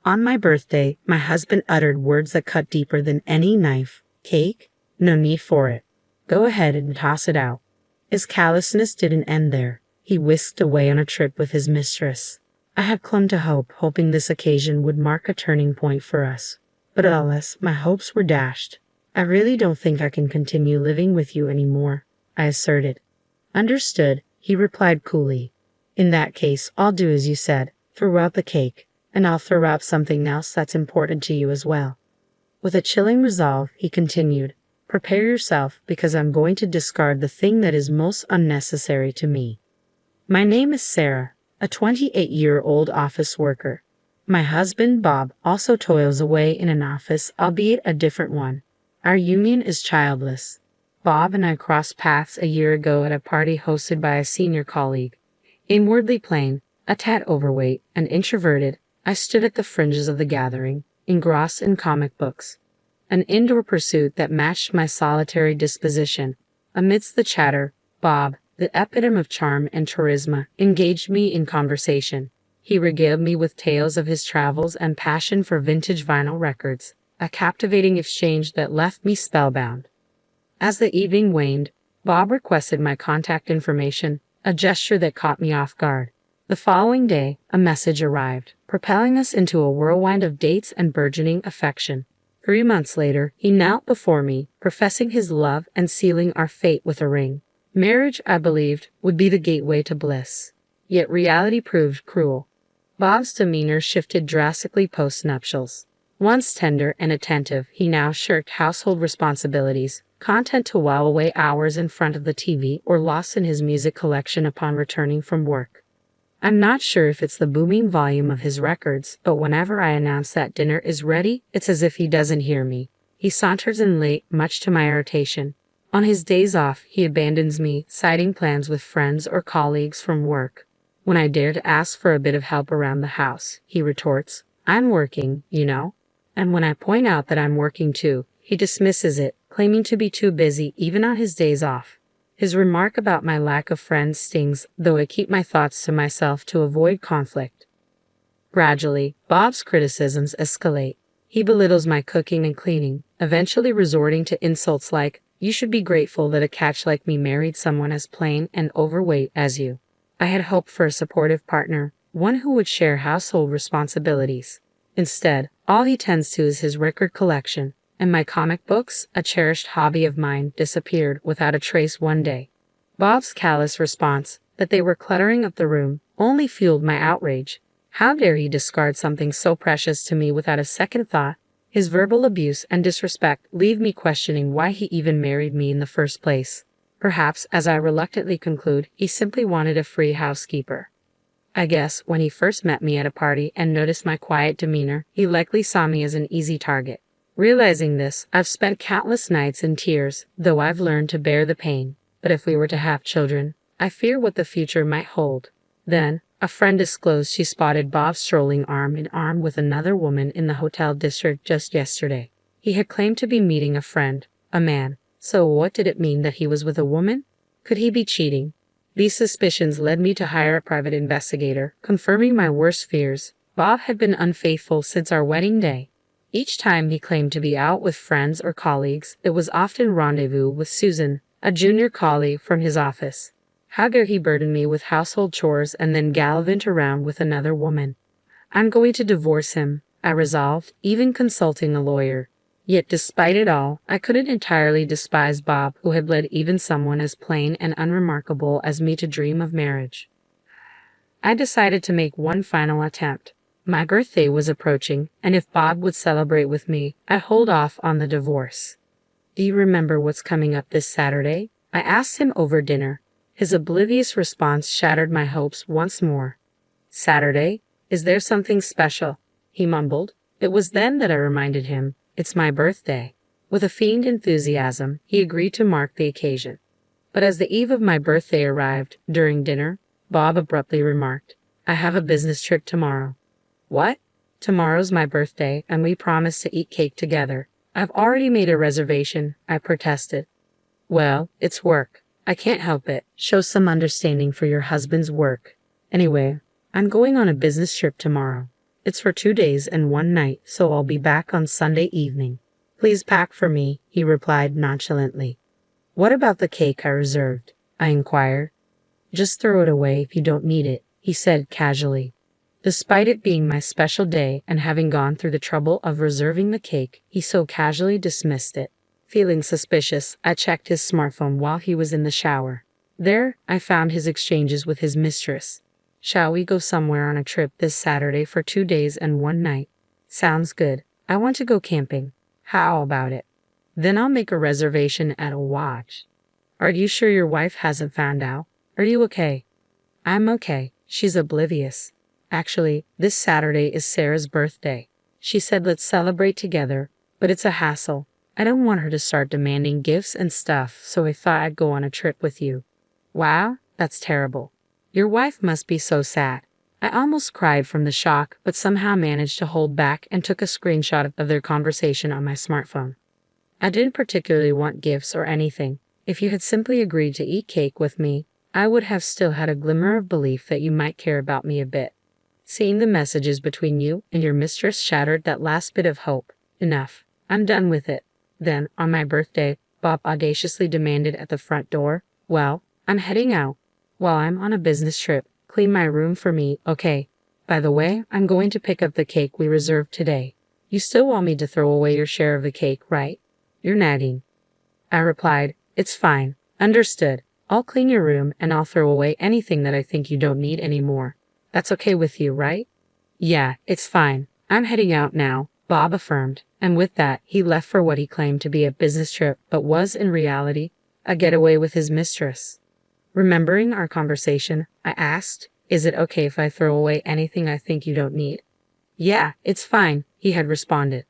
On my birthday, my husband uttered words that cut deeper than any knife. Cake? No need for it. Go ahead and toss it out. His callousness didn't end there. He whisked away on a trip with his mistress. I had clung to hope, hoping this occasion would mark a turning point for us. But alas, my hopes were dashed. I really don't think I can continue living with you anymore, I asserted. Understood, he replied coolly. In that case, I'll do as you said, throw out the cake, and I'll throw out something else that's important to you as well. With a chilling resolve, he continued, prepare yourself because I'm going to discard the thing that is most unnecessary to me. My name is Sarah, a 28-year-old office worker. My husband, Bob, also toils away in an office, albeit a different one. Our union is childless. Bob and I crossed paths a year ago at a party hosted by a senior colleague. Inwardly plain, a tad overweight, and introverted, I stood at the fringes of the gathering, engrossed in comic books. An indoor pursuit that matched my solitary disposition. Amidst the chatter, Bob, the epitome of charm and charisma, engaged me in conversation. He regaled me with tales of his travels and passion for vintage vinyl records, a captivating exchange that left me spellbound. As the evening waned, Bob requested my contact information, a gesture that caught me off guard. The following day, a message arrived, propelling us into a whirlwind of dates and burgeoning affection. 3 months later, he knelt before me, professing his love and sealing our fate with a ring. Marriage, I believed, would be the gateway to bliss. Yet reality proved cruel. Bob's demeanor shifted drastically post-nuptials. Once tender and attentive, he now shirked household responsibilities, content to while away hours in front of the TV or lost in his music collection upon returning from work. I'm not sure if it's the booming volume of his records, but whenever I announce that dinner is ready, it's as if he doesn't hear me. He saunters in late, much to my irritation. On his days off, he abandons me, citing plans with friends or colleagues from work. When I dare to ask for a bit of help around the house, he retorts, I'm working, you know. And when I point out that I'm working too, he dismisses it, claiming to be too busy even on his days off. His remark about my lack of friends stings, though I keep my thoughts to myself to avoid conflict. Gradually, Bob's criticisms escalate. He belittles my cooking and cleaning, eventually resorting to insults like, you should be grateful that a catch like me married someone as plain and overweight as you. I had hoped for a supportive partner, one who would share household responsibilities. Instead, all he tends to is his record collection, and my comic books, a cherished hobby of mine, disappeared without a trace one day. Bob's callous response, that they were cluttering up the room, only fueled my outrage. How dare he discard something so precious to me without a second thought? His verbal abuse and disrespect leave me questioning why he even married me in the first place. Perhaps, as I reluctantly conclude, he simply wanted a free housekeeper. I guess when he first met me at a party and noticed my quiet demeanor, he likely saw me as an easy target. Realizing this, I've spent countless nights in tears, though I've learned to bear the pain. But if we were to have children, I fear what the future might hold. Then, a friend disclosed she spotted Bob strolling arm in arm with another woman in the hotel district just yesterday. He had claimed to be meeting a friend, a man. So what did it mean that he was with a woman? Could he be cheating? These suspicions led me to hire a private investigator, confirming my worst fears. Bob had been unfaithful since our wedding day. Each time he claimed to be out with friends or colleagues, it was often rendezvous with Susan, a junior colleague from his office. How dare he burden me with household chores and then gallivant around with another woman? I'm going to divorce him, I resolved, even consulting a lawyer. Yet despite it all, I couldn't entirely despise Bob, who had led even someone as plain and unremarkable as me to dream of marriage. I decided to make one final attempt. My birthday was approaching, and if Bob would celebrate with me, I'd hold off on the divorce. Do you remember what's coming up this Saturday? I asked him over dinner. His oblivious response shattered my hopes once more. Saturday? Is there something special? He mumbled. It was then that I reminded him. It's my birthday. With a feigned enthusiasm, he agreed to mark the occasion. But as the eve of my birthday arrived, during dinner, Bob abruptly remarked, I have a business trip tomorrow. What? Tomorrow's my birthday, and we promised to eat cake together. I've already made a reservation, I protested. Well, it's work. I can't help it. Show some understanding for your husband's work. Anyway, I'm going on a business trip tomorrow. It's for 2 days and one night, so I'll be back on Sunday evening. Please pack for me, he replied nonchalantly. What about the cake I reserved? I inquired. Just throw it away if you don't need it, he said casually. Despite it being my special day and having gone through the trouble of reserving the cake, he so casually dismissed it. Feeling suspicious, I checked his smartphone while he was in the shower. There, I found his exchanges with his mistress. Shall we go somewhere on a trip this Saturday for 2 days and one night? Sounds good. I want to go camping. How about it? Then I'll make a reservation at a lodge. Are you sure your wife hasn't found out? Are you okay? I'm okay. She's oblivious. Actually, this Saturday is Sarah's birthday. She said let's celebrate together, but it's a hassle. I don't want her to start demanding gifts and stuff, so I thought I'd go on a trip with you. Wow, that's terrible. Your wife must be so sad. I almost cried from the shock, but somehow managed to hold back and took a screenshot of their conversation on my smartphone. I didn't particularly want gifts or anything. If you had simply agreed to eat cake with me, I would have still had a glimmer of belief that you might care about me a bit. Seeing the messages between you and your mistress shattered that last bit of hope. Enough. I'm done with it. Then, on my birthday, Bob audaciously demanded at the front door, well, I'm heading out. While I'm on a business trip, clean my room for me, okay? By the way, I'm going to pick up the cake we reserved today. You still want me to throw away your share of the cake, right? You're nagging. I replied, it's fine. Understood. I'll clean your room and I'll throw away anything that I think you don't need anymore. That's okay with you, right? Yeah, it's fine. I'm heading out now, Bob affirmed, and with that, he left for what he claimed to be a business trip but was, in reality, a getaway with his mistress. Remembering our conversation, I asked, is it okay if I throw away anything I think you don't need? Yeah, it's fine, he had responded.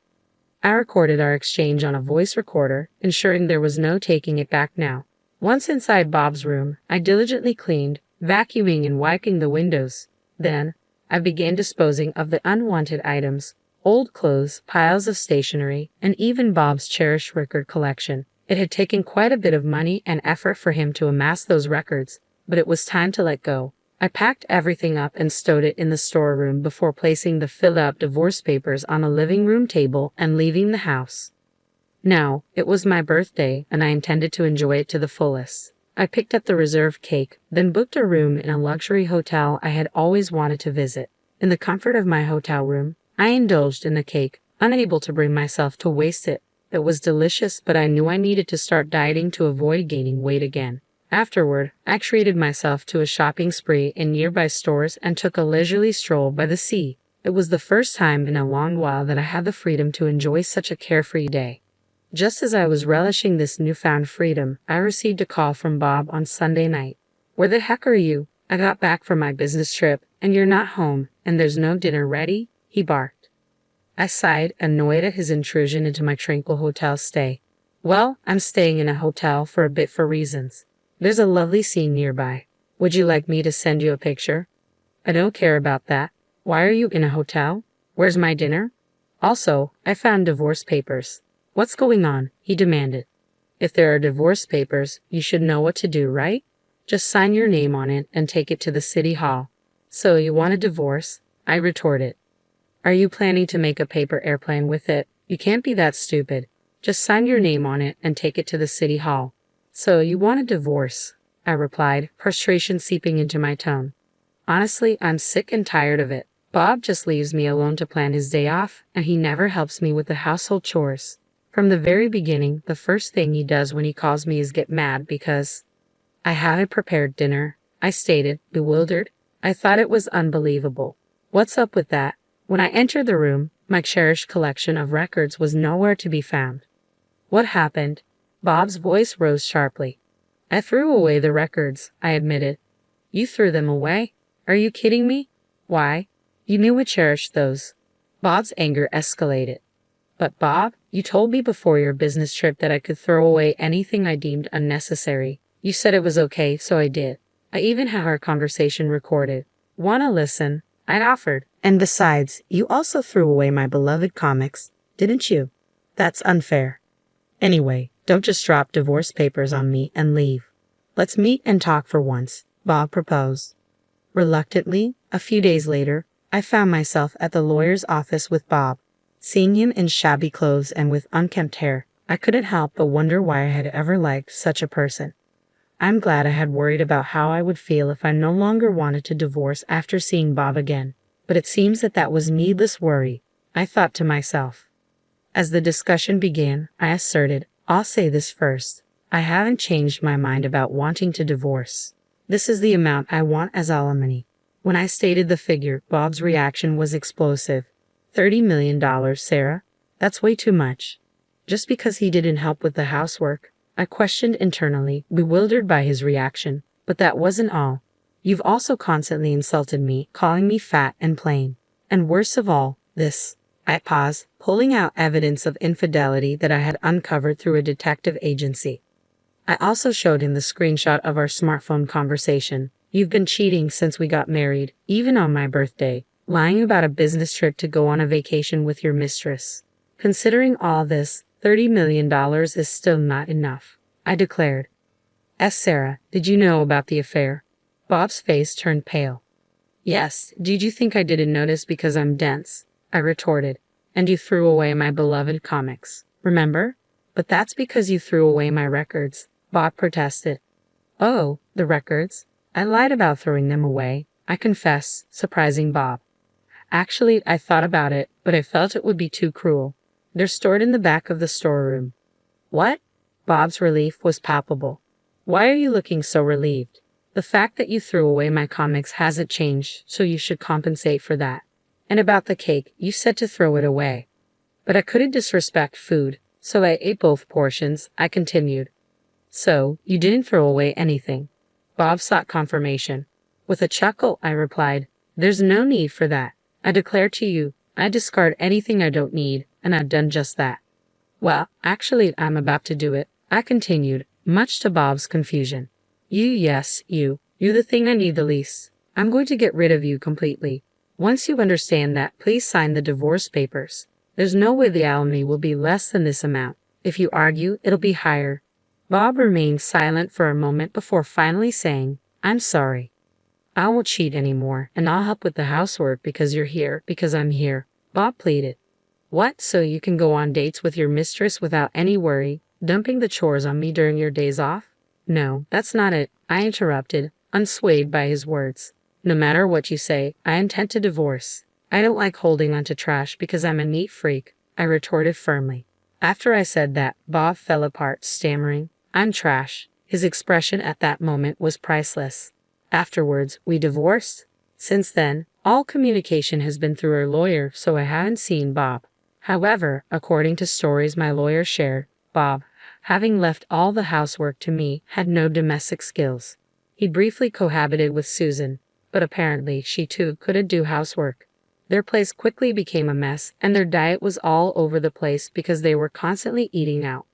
I recorded our exchange on a voice recorder, ensuring there was no taking it back now. Once inside Bob's room, I diligently cleaned, vacuuming and wiping the windows. Then, I began disposing of the unwanted items, old clothes, piles of stationery, and even Bob's cherished record collection. It had taken quite a bit of money and effort for him to amass those records, but it was time to let go. I packed everything up and stowed it in the storeroom before placing the filled-up divorce papers on a living room table and leaving the house. Now, it was my birthday, and I intended to enjoy it to the fullest. I picked up the reserved cake, then booked a room in a luxury hotel I had always wanted to visit. In the comfort of my hotel room, I indulged in the cake, unable to bring myself to waste it. It was delicious, but I knew I needed to start dieting to avoid gaining weight again. Afterward, I treated myself to a shopping spree in nearby stores and took a leisurely stroll by the sea. It was the first time in a long while that I had the freedom to enjoy such a carefree day. Just as I was relishing this newfound freedom, I received a call from Bob on Sunday night. Where the heck are you? I got back from my business trip, and you're not home, and there's no dinner ready? He barked. I sighed, annoyed at his intrusion into my tranquil hotel stay. Well, I'm staying in a hotel for a bit for reasons. There's a lovely scene nearby. Would you like me to send you a picture? I don't care about that. Why are you in a hotel? Where's my dinner? Also, I found divorce papers. What's going on? He demanded. If there are divorce papers, you should know what to do, right? Just sign your name on it and take it to the city hall. So you want a divorce? I retorted. Are you planning to make a paper airplane with it? You can't be that stupid. Just sign your name on it and take it to the city hall. So you want a divorce? I replied, frustration seeping into my tone. Honestly, I'm sick and tired of it. Bob just leaves me alone to plan his day off, and he never helps me with the household chores. From the very beginning, the first thing he does when he calls me is get mad because I haven't prepared dinner, I stated, bewildered. I thought it was unbelievable. What's up with that? When I entered the room, my cherished collection of records was nowhere to be found. What happened? Bob's voice rose sharply. I threw away the records, I admitted. You threw them away? Are you kidding me? Why? You knew I cherished those. Bob's anger escalated. But Bob, you told me before your business trip that I could throw away anything I deemed unnecessary. You said it was okay, so I did. I even have our conversation recorded. Wanna listen? I offered. And besides, you also threw away my beloved comics, didn't you? That's unfair. Anyway, don't just drop divorce papers on me and leave. Let's meet and talk for once, Bob proposed. Reluctantly, a few days later, I found myself at the lawyer's office with Bob. Seeing him in shabby clothes and with unkempt hair, I couldn't help but wonder why I had ever liked such a person. I'm glad I had worried about how I would feel if I no longer wanted to divorce after seeing Bob again. But it seems that was needless worry, I thought to myself. As the discussion began, I asserted, I'll say this first. I haven't changed my mind about wanting to divorce. This is the amount I want as alimony. When I stated the figure, Bob's reaction was explosive. $30 million, Sarah? That's way too much. Just because he didn't help with the housework, I questioned internally, bewildered by his reaction. But that wasn't all. You've also constantly insulted me, calling me fat and plain. And worst of all, this. I paused, pulling out evidence of infidelity that I had uncovered through a detective agency. I also showed him the screenshot of our smartphone conversation. You've been cheating since we got married, even on my birthday, lying about a business trip to go on a vacation with your mistress. Considering all this, $30 million is still not enough, I declared. Sarah, did you know about the affair? Bob's face turned pale. Yes, did you think I didn't notice because I'm dense? I retorted. And you threw away my beloved comics, remember? But that's because you threw away my records, Bob protested. Oh, the records? I lied about throwing them away, I confess, surprising Bob. Actually, I thought about it, but I felt it would be too cruel. They're stored in the back of the storeroom. What? Bob's relief was palpable. Why are you looking so relieved? The fact that you threw away my comics hasn't changed, so you should compensate for that. And about the cake, you said to throw it away. But I couldn't disrespect food, so I ate both portions, I continued. So, you didn't throw away anything. Bob sought confirmation. With a chuckle, I replied, There's no need for that. I declare to you, I discard anything I don't need, and I've done just that. Well, actually, I'm about to do it, I continued, much to Bob's confusion. Yes, you're the thing I need the least. I'm going to get rid of you completely. Once you understand that, please sign the divorce papers. There's no way the alimony will be less than this amount. If you argue, it'll be higher. Bob remained silent for a moment before finally saying, I'm sorry. I won't cheat anymore, and I'll help with the housework because you're here, because I'm here, Bob pleaded. What, so you can go on dates with your mistress without any worry, dumping the chores on me during your days off? No, that's not it, I interrupted, unswayed by his words. No matter what you say, I intend to divorce. I don't like holding onto trash because I'm a neat freak, I retorted firmly. After I said that, Bob fell apart, stammering, I'm trash. His expression at that moment was priceless. Afterwards, we divorced. Since then, all communication has been through our lawyer, so I haven't seen Bob. However, according to stories my lawyer shared, Bob, having left all the housework to me, had no domestic skills. He briefly cohabited with Susan, but apparently she too couldn't do housework. Their place quickly became a mess, and their diet was all over the place because they were constantly eating out.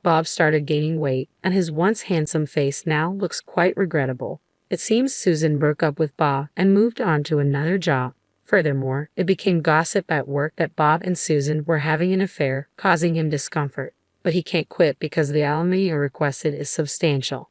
Bob started gaining weight, and his once handsome face now looks quite regrettable. It seems Susan broke up with Bob and moved on to another job. Furthermore, it became gossip at work that Bob and Susan were having an affair, causing him discomfort. But he can't quit because the alimony requested is substantial.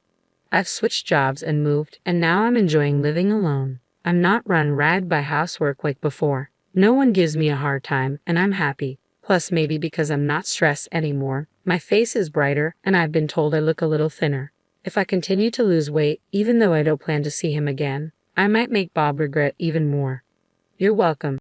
I've switched jobs and moved, and now I'm enjoying living alone. I'm not run ragged by housework like before. No one gives me a hard time, and I'm happy. Plus, maybe because I'm not stressed anymore, my face is brighter, and I've been told I look a little thinner. If I continue to lose weight, even though I don't plan to see him again, I might make Bob regret even more. You're welcome.